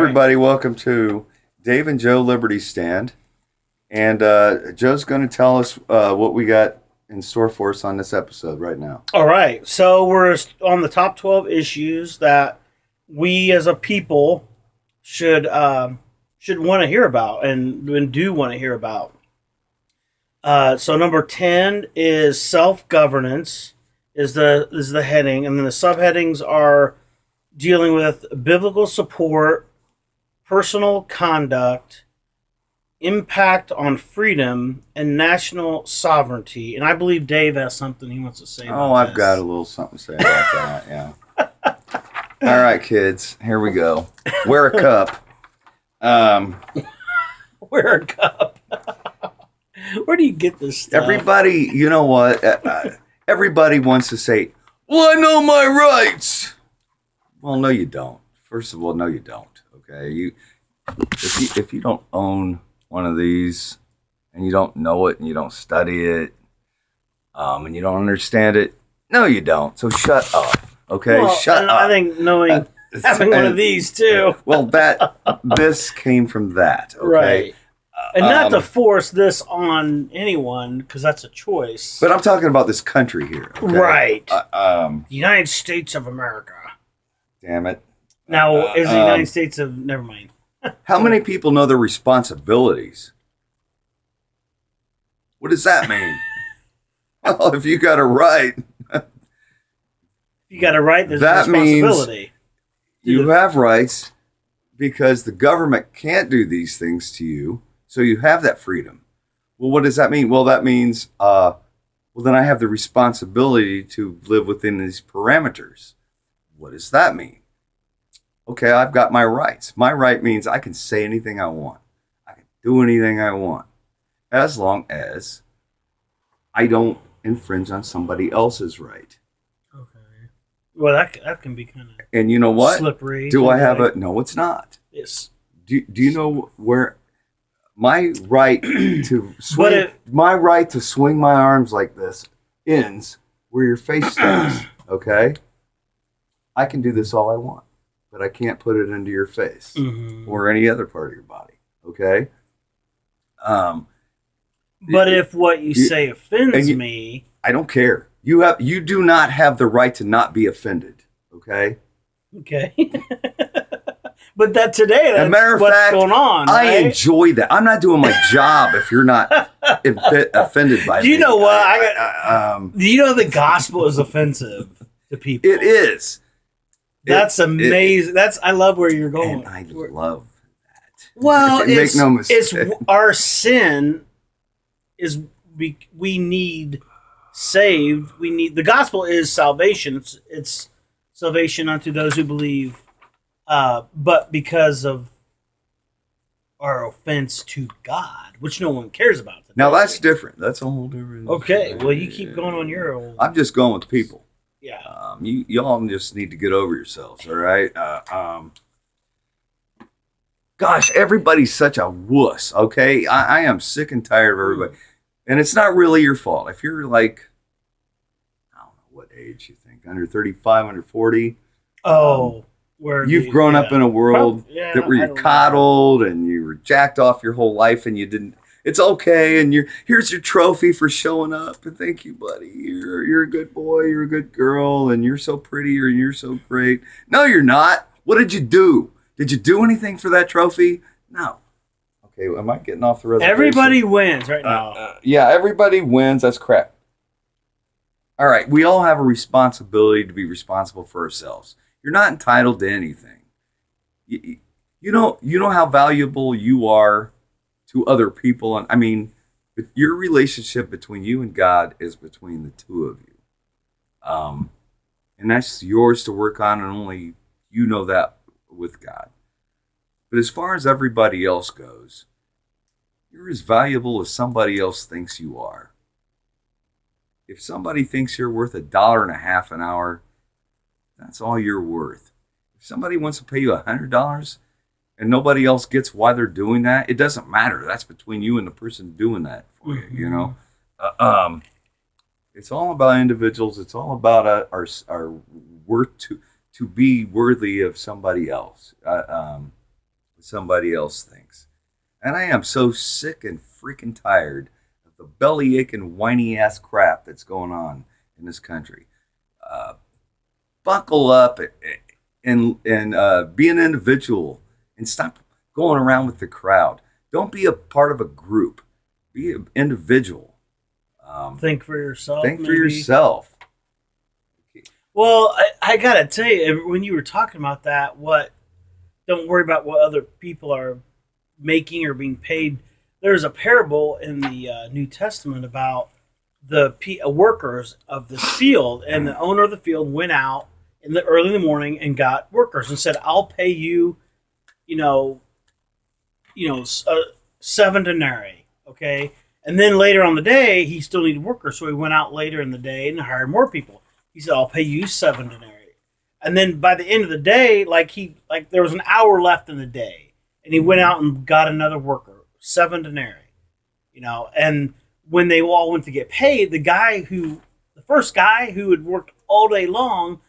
everybody. Welcome to Dave and Joe Liberty Stand. And Joe's going to tell us what we got in store for us on this episode right now. All right. So we're on the top 12 issues that we as a people should want to hear about and do want to hear about. So number 10 is self-governance is the heading, and then the subheadings are dealing with biblical support, personal conduct, impact on freedom, and national sovereignty. And I believe Dave has something he wants to say about I've this. got a little something to say about that, yeah. All right, kids, here we go. Wear a cup. Wear a cup. Where do you get this stuff? Everybody, you know what? Everybody wants to say, well, I know my rights. Well, no, you don't. First of all, no, you don't. Okay, if you don't own one of these, and you don't know it, and you don't study it, and you don't understand it, no, you don't. So shut up. Okay, well, shut up. I think having one of these too. Well, this came from that. Okay? Right. And not to force this on anyone, because that's a choice. But I'm talking about this country here. Okay? Right. The United States of America. Damn it. Now, is the United States of... Never mind. How many people know their responsibilities? What does that mean? Well, if you got a right... You got a right, there's that a responsibility. Means you have rights because the government can't do these things to you, so you have that freedom. Well, what does that mean? Well, that means, then I have the responsibility to live within these parameters. What does that mean? Okay, I've got my rights. My right means I can say anything I want. I can do anything I want, as long as I don't infringe on somebody else's right. Okay. Well, that can be kind of and you know what? Slippery. Do I have a... No, it's not. Yes. Do you know where my right to swing my arms like this ends where your face starts? Okay, I can do this all I want, but I can't put it into your face or any other part of your body. Okay. But if what you say offends me, I don't care. You do not have the right to not be offended. Okay. Okay. But that today, that's what's going on. I right? enjoy that. I'm not doing my job if you're not offended by me. Do you know what? Do you know the gospel is offensive to people? It is. That's amazing. I love where you're going. And I love that. Well, make no mistake. It's our sin is we need saved. We need the gospel is salvation. It's salvation unto those who believe. But because of our offense to God, which no one cares about today. Now that's different. That's a whole different. Okay, well you keep going on your own. I'm just going with people. Yeah. Y'all just need to get over yourselves, all right? Gosh, everybody's such a wuss, okay? I am sick and tired of everybody. And it's not really your fault. If you're like, I don't know what age you think, under 35, under 40. Where you've grown up in a world that where you're coddled and you were jacked off your whole life and you didn't. It's okay, and here's your trophy for showing up, and thank you, buddy. You're a good boy, you're a good girl, and you're so pretty, or you're so great. No, you're not. What did you do? Did you do anything for that trophy? No. Okay, well, am I getting off the reservation? Everybody wins right now. Yeah, everybody wins. That's crap. All right, we all have a responsibility to be responsible for ourselves. You're not entitled to anything. You know how valuable you are to other people. And I mean, your relationship between you and God is between the two of you. And that's yours to work on, and only you know that with God. But as far as everybody else goes, you're as valuable as somebody else thinks you are. If somebody thinks you're worth $1.50 an hour, that's all you're worth. If somebody wants to pay you $100 and nobody else gets why they're doing that, it doesn't matter. That's between you and the person doing that for you, you know? It's all about individuals. It's all about our worth to be worthy of somebody else. somebody else thinks. And I am so sick and freaking tired of the belly aching, whiny ass crap that's going on in this country. Buckle up and be an individual and stop going around with the crowd. Don't be a part of a group. Be an individual. Think for yourself. Think for yourself. Well, I gotta tell you, when you were talking about that, don't worry about what other people are making or being paid. There's a parable in the New Testament about the workers of this field, and the owner of the field went out early in the morning and got workers and said, "I'll pay you, 7 denarii, okay." And then later on the day, he still needed workers, so he went out later in the day and hired more people. He said, "I'll pay you 7 denarii." And then by the end of the day, there was an hour left in the day, and he went out and got another worker, 7 denarii, And when they all went to get paid, the first guy who had worked all day long,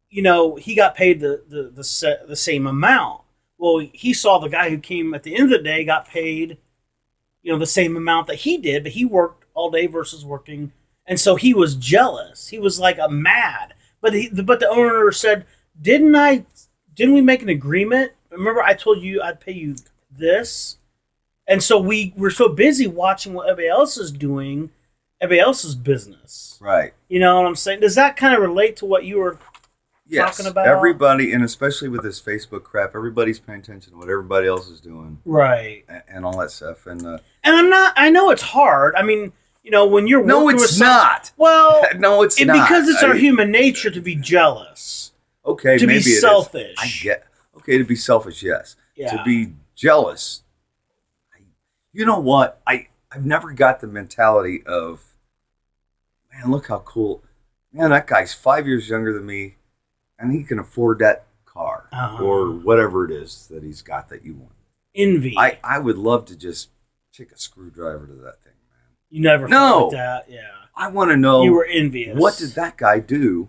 he got paid the same amount. Well, he saw the guy who came at the end of the day got paid, the same amount that he did, but he worked all day versus working, and so he was jealous. He was like a mad. But the owner said, "Didn't we make an agreement? Remember, I told you I'd pay you this." And so we're so busy watching what everybody else is doing, everybody else's business. Right. You know what I'm saying? Does that kind of relate to what you were talking about? Everybody, and especially with this Facebook crap, everybody's paying attention to what everybody else is doing. Right. And all that stuff. And I know it's hard. I mean, when you're working no, it's not. Well, no, it's not. Because it's our human nature to be jealous. Okay, to maybe be selfish. I get. Okay, to be selfish, yes. Yeah. To be jealous. You know what? I've never got the mentality of, man, look how cool. Man, that guy's 5 years younger than me, and he can afford that car or whatever it is that he's got that you want. Envy. I would love to just take a screwdriver to that thing, man. You never felt like that, yeah. I want to know. You were envious. What did that guy do?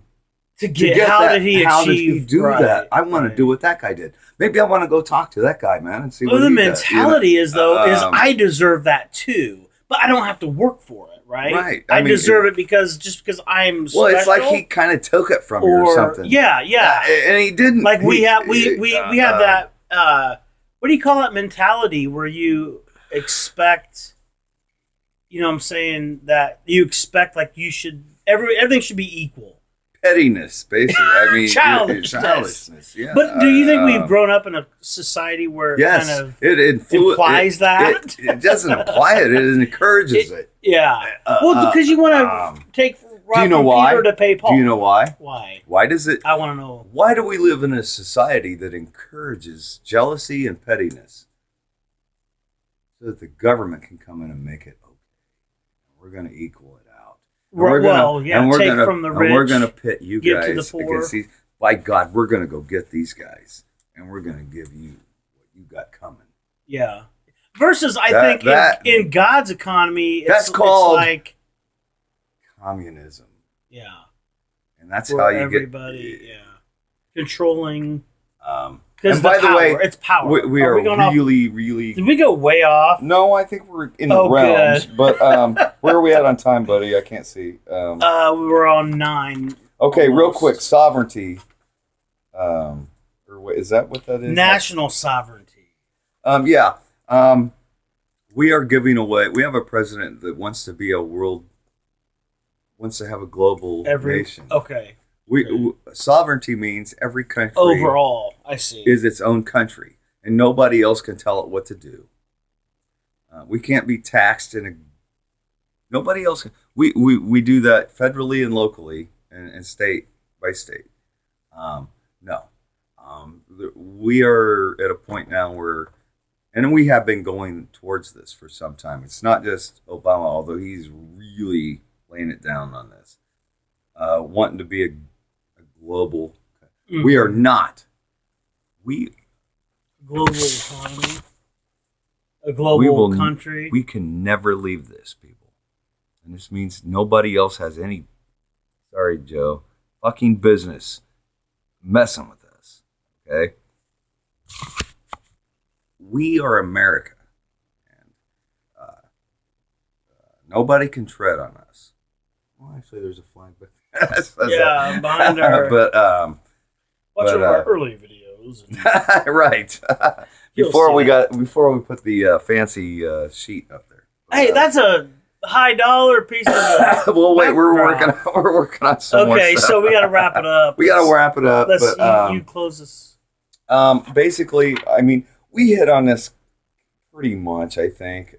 How did he do that? I want to do what that guy did. Maybe I want to go talk to that guy, man, and see what he does. The mentality is I deserve that too, but I don't have to work for it, right? Right. I deserve it because I'm special. Well, it's like he kind of took it from you or something. Yeah. And he didn't. Like we have that. What do you call that mentality where you expect? You know what I'm saying? That you expect like you should everything should be equal. Pettiness, basically. I mean, childishness. Yeah. But do you think we've grown up in a society where it kind of implies that? It doesn't imply it. It encourages it. Yeah. Because you want to take do you know why? Peter to pay Paul. Do you know why? Why? Why does it? I want to know. Why do we live in a society that encourages jealousy and pettiness? So that the government can come in and make it okay. We're going to equal it out. And we're going to pit you give guys to the poor. against these. By God, we're going to go get these guys, and we're going to give you what you got coming. Yeah. Versus, I think in God's economy, it's called like communism. Yeah. And that's how you everybody, controlling. And by the way, it's power. We are really. Did we go way off? No, I think we're in the realms. Good. But where are we at on time, buddy? I can't see. We were on 9. Okay, almost. Real quick, sovereignty. Or what, is that what that is? National sovereignty. We are giving away. We have a president that wants to be wants to have a global nation. Okay. Sovereignty means every country overall, I see, is its own country, and nobody else can tell it what to do. We can't be taxed nobody else. We do that federally and locally and state by state. No, we are at a point now where, and we have been going towards this for some time. It's not just Obama, although he's really laying it down on this, wanting to be a global. Mm-hmm. We are not. Global economy. A global country. We can never leave this, people. And this means nobody else has any, sorry, Joe, fucking business messing with us. Okay? we are America, and nobody can tread on us. Well, actually, there's a flag, but yeah, behind our. But watch our early videos. Right. before we put the fancy sheet up there. Hey, that's a high dollar piece of. Well, wait, we're working on some more Okay, stuff. so we got to wrap it up. We got to wrap it up. Let's but, you close this. Basically, I mean, we hit on this pretty much. I think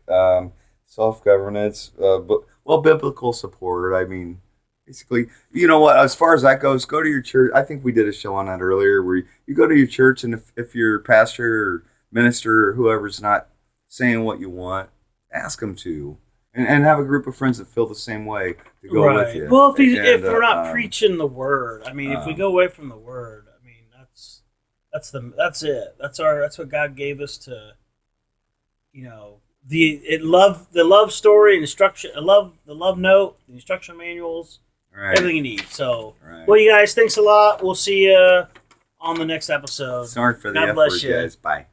self-governance, but biblical support. I mean, basically, you know what? As far as that goes, go to your church. I think we did a show on that earlier, where you go to your church, and if your pastor or minister or whoever's not saying what you want, ask them to. And have a group of friends that feel the same way to go with you. Well, if we're not preaching the word, I mean, if we go away from the word, I mean, that's it. That's what God gave us to, you know, the love story, instruction, the love note, the instruction manuals, everything you need. So, well, you guys, thanks a lot. We'll see you on the next episode. Sorry for the God effort, bless you. guys. Bye.